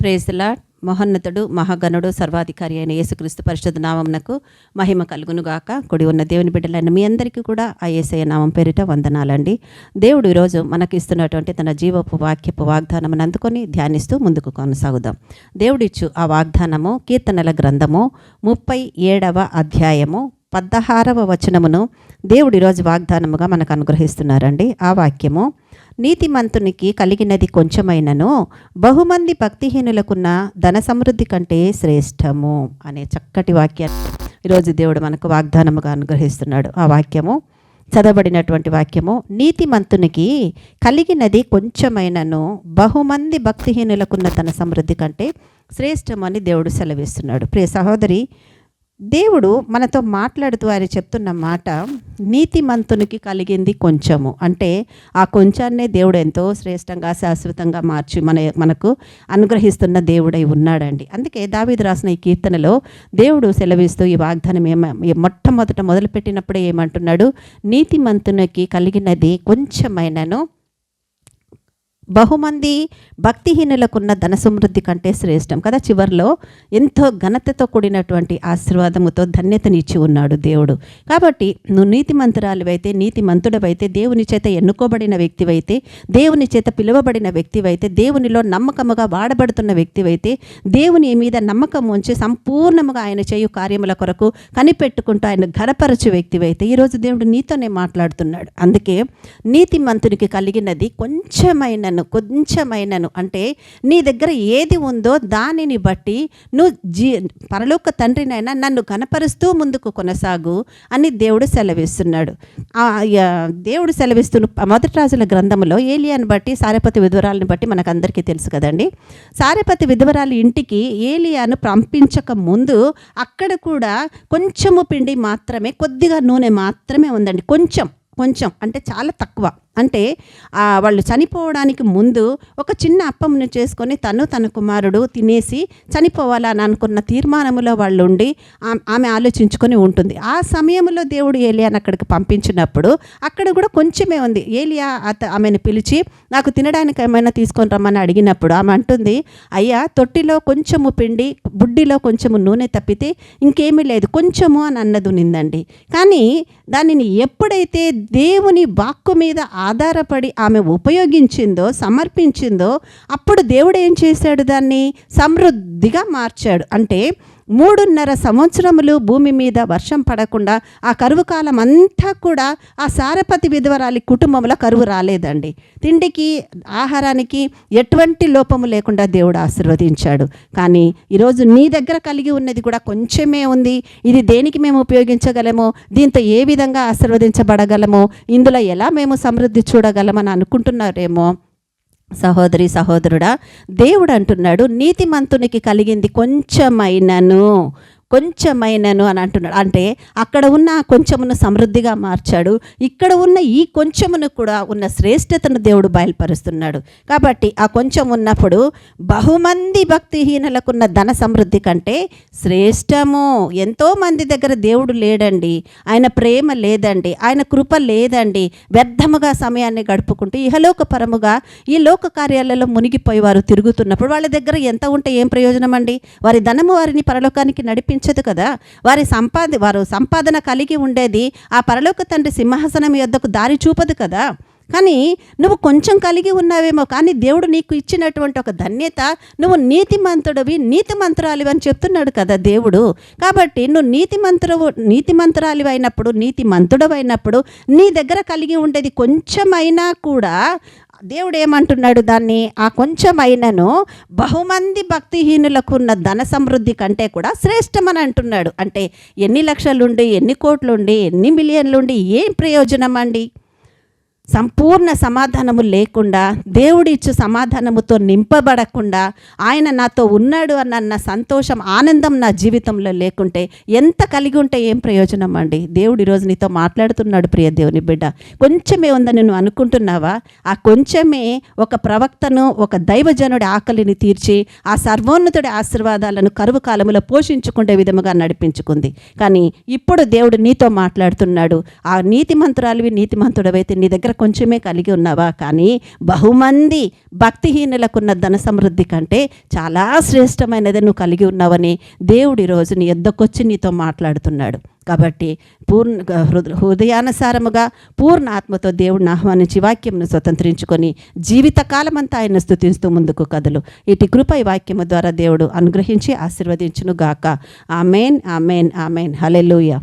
Praise the lord. మహోన్నతుడు మహాగణుడు సర్వాధికారి అయిన యేసుక్రీస్తు పరిశుద్ధ నామమునకు మహిమ కలుగునుగాక. కూడి ఉన్న దేవుని బిడ్డలైన మీ అందరికీ కూడా ఆ యేసయ్య నామం పేరిట వందనాలండి. దేవుడు ఈరోజు మనకి ఇస్తున్నటువంటి తన జీవపు వాక్యపు వాగ్దానమును అందుకొని ధ్యానిస్తూ ముందుకు కొనసాగుదాం. దేవుడిచ్చు ఆ వాగ్దానము కీర్తనల గ్రంథము 37వ అధ్యాయము 16వ వచనమును దేవుడు ఈరోజు వాగ్దానముగా మనకు అనుగ్రహిస్తున్నారండి. ఆ వాక్యము, నీతిమంతునికి కలిగినది కొంచెమైనను బహుమంది భక్తిహీనులకున్న ధన సమృద్ధి కంటే శ్రేష్టము అనే చక్కటి వాక్యాన్ని ఈరోజు దేవుడు మనకు వాగ్దానముగా అనుగ్రహిస్తున్నాడు. ఆ వాక్యము చదవబడినటువంటి వాక్యము, నీతిమంతునికి కలిగినది కొంచెమైనను బహుమంది భక్తిహీనులకున్న ధన సమృద్ధి కంటే శ్రేష్టము అని దేవుడు సెలవిస్తున్నాడు. ప్రియ సహోదరి, దేవుడు మనతో మాట్లాడుతూ ఆయన చెప్తున్న మాట, నీతిమంతునికి కలిగింది కొంచెము అంటే ఆ కొంచాన్నే దేవుడు ఎంతో శ్రేష్టంగా శాశ్వతంగా మార్చి మనకు అనుగ్రహిస్తున్న దేవుడై ఉన్నాడండి. అందుకే దావీదు రాసిన ఈ కీర్తనలో దేవుడు సెలవిస్తూ ఈ వాగ్దానం మొట్టమొదట మొదలుపెట్టినప్పుడే ఏమంటున్నాడు, నీతిమంతునికి కలిగినది కొంచెమైనను బహుమంది భక్తిహీనులకున్న ధన సమృద్ధి కంటే శ్రేష్టం కదా. చివరిలో ఎంతో ఘనతతో కూడినటువంటి ఆశీర్వాదముతో ధన్యతనిచ్చి ఉన్నాడు దేవుడు. కాబట్టి నువ్వు నీతిమంతురాలివైతే, నీతిమంతుడవైతే, దేవుని చేత ఎన్నుకోబడిన వ్యక్తివైతే, దేవుని చేత పిలువబడిన వ్యక్తివైతే, దేవునిలో నమ్మకముగా వాడబడుతున్న వ్యక్తివైతే, దేవుని మీద నమ్మకం ఉంచి సంపూర్ణముగా ఆయన చేయు కార్యముల కొరకు కనిపెట్టుకుంటూ ఆయన ఘనపరచు వ్యక్తివైతే, ఈరోజు దేవుడు నీతోనే మాట్లాడుతున్నాడు. అందుకే నీతిమంతునికి కలిగినది కొంచెమైనను అంటే నీ దగ్గర ఏది ఉందో దానిని బట్టి నువ్వు పరలోక తండ్రినైనా నన్ను ఘనపరుస్తూ ముందుకు కొనసాగు అని దేవుడు సెలవిస్తున్నాడు. దేవుడు సెలవిస్తూ మొదటి రాజుల గ్రంథంలో ఏలియాని బట్టి సారెపతి విధవరాలని బట్టి మనకు అందరికీ తెలుసు కదండి. సారెపతి విధవరాలి ఇంటికి ఏలియాను పంపించక ముందు అక్కడ కూడా కొంచెము పిండి మాత్రమే, కొద్దిగా నూనె మాత్రమే ఉందండి. కొంచెం అంటే చాలా తక్కువ. అంటే వాళ్ళు చనిపోవడానికి ముందు ఒక చిన్న అప్పమును చేసుకొని తన కుమారుడు తినేసి చనిపోవాలని అనుకున్న తీర్మానములో వాళ్ళు ఉండి ఆమె ఆలోచించుకొని ఉంటుంది. ఆ సమయంలో దేవుడు ఏలియాని అక్కడికి పంపించినప్పుడు అక్కడ కూడా కొంచెమే ఉంది. ఏలియా ఆమెను పిలిచి నాకు తినడానికి ఏమైనా తీసుకొని రమ్మని అడిగినప్పుడు ఆమె అంటుంది, అయ్యా, తొట్టిలో కొంచెము పిండి, బుడ్డిలో కొంచెము నూనె తప్పితే ఇంకేమీ లేదు, కొంచెము అని అన్నది నిందండి. కానీ దానిని ఎప్పుడైతే దేవుని వాక్కు మీద ఆధారపడి ఆమె ఉపయోగించిందో, సమర్పించిందో, అప్పుడు దేవుడు ఏం చేశాడు, దాన్ని సమృద్ధిగా మార్చాడు. అంటే 3.5 సంవత్సరములు భూమి మీద వర్షం పడకుండా ఆ కరువు కాలం అంతా కూడా ఆ సారెపతి విధవరాలి కుటుంబంలో కరువు రాలేదండి. తిండికి, ఆహారానికి ఎటువంటి లోపము లేకుండా దేవుడు ఆశీర్వదించాడు. కానీ ఈరోజు నీ దగ్గర కలిగి ఉన్నది కూడా కొంచెమే ఉంది. ఇది దేనికి మేము ఉపయోగించగలమో, దీంతో ఏ విధంగా ఆశీర్వదించబడగలమో, ఇందులో ఎలా మేము సమృద్ధి చూడగలమని అనుకుంటున్నారేమో. సహోదరి, సహోదరుడా, దేవుడు అంటున్నాడు, నీతిమంతునికి కలిగింది కొంచెమైనను అని అంటున్నాడు. అంటే అక్కడ ఉన్న కొంచెమును సమృద్ధిగా మార్చాడు, ఇక్కడ ఉన్న ఈ కొంచెమును కూడా ఉన్న శ్రేష్టతను దేవుడు బయలుపరుస్తున్నాడు. కాబట్టి ఆ కొంచెం ఉన్నప్పుడు బహుమంది భక్తిహీనులకున్న ధన సమృద్ధి కంటే శ్రేష్టము. ఎంతోమంది దగ్గర దేవుడు లేడండి, ఆయన ప్రేమ లేదండి, ఆయన కృప లేదండి. వ్యర్థముగా సమయాన్ని గడుపుకుంటూ ఇహలోక పరముగా ఈ లోక కార్యాలలో మునిగిపోయి వారు తిరుగుతున్నప్పుడు వాళ్ళ దగ్గర ఎంత ఉంటే ఏం ప్రయోజనం అండి? వారి ధనము వారిని పరలోకానికి నడిపించదు కదా. వారు సంపాదన కలిగి ఉండేది ఆ పరలోక తండ్రి సింహాసనం యొద్దకు దారి చూపదు కదా. కానీ నువ్వు కొంచెం కలిగి ఉన్నావేమో, కానీ దేవుడు నీకు ఇచ్చినటువంటి ఒక ధన్యత, నువ్వు నీతిమంతురాలివి అని చెప్తున్నాడు కదా దేవుడు. కాబట్టి నువ్వు నీతిమంతురాలివి అయినప్పుడు, నీతిమంతుడవైనప్పుడు నీ దగ్గర కలిగి ఉండేది కొంచెమైనా కూడా దేవుడు ఏమంటున్నాడు, దాన్ని ఆ కొంచెమైనను బహుమంది భక్తిహీనులకు ఉన్న ధన సమృద్ధి కంటే కూడా శ్రేష్టమని అంటున్నాడు. అంటే ఎన్ని లక్షలుండి, ఎన్ని కోట్లుండి, ఎన్ని మిలియన్లుండి ఏం ప్రయోజనం అండి? సంపూర్ణ సమాధానము లేకుండా, దేవుడిచ్చు సమాధానముతో నింపబడకుండా, ఆయన నాతో ఉన్నాడు అన్న సంతోషం, ఆనందం నా జీవితంలో లేకుంటే ఎంత కలిగి ఉంటే ఏం ప్రయోజనం అండి? దేవుడు ఈరోజు నీతో మాట్లాడుతున్నాడు. ప్రియ దేవుని బిడ్డ, కొంచెమే ఉందని నువ్వు అనుకుంటున్నావా? ఆ కొంచెమే ఒక ప్రవక్తను, ఒక దైవజనుడి ఆకలిని తీర్చి ఆ సర్వోన్నతుడి ఆశీర్వాదాలను కరువు కాలంలో పోషించుకునే విధముగా నడిపించుకుంది. కానీ ఇప్పుడు దేవుడు నీతో మాట్లాడుతున్నాడు, ఆ నీతిమంతురాలివి, నీతిమంతుడవైతే నీ దగ్గర దగ్గర కొంచెమే కలిగి ఉన్నావా, కానీ బహుమంది భక్తిహీనులకున్న ధన సమృద్ధి కంటే చాలా శ్రేష్టమైనది నువ్వు కలిగి ఉన్నావని దేవుడు ఈరోజు నీ యొద్దకొచ్చి నీతో మాట్లాడుతున్నాడు. కాబట్టి హృదయానుసారముగా పూర్ణ ఆత్మతో దేవుడిని ఆహ్వానించి వాక్యంను స్వతంత్రించుకొని జీవితకాలమంతా ఆయన స్తుతిస్తూ ముందుకు కదలు. ఇటు కృప ఈ వాక్యము ద్వారా దేవుడు అనుగ్రహించి ఆశీర్వదించును గాక. Amen, amen, amen. హల్లెలూయా.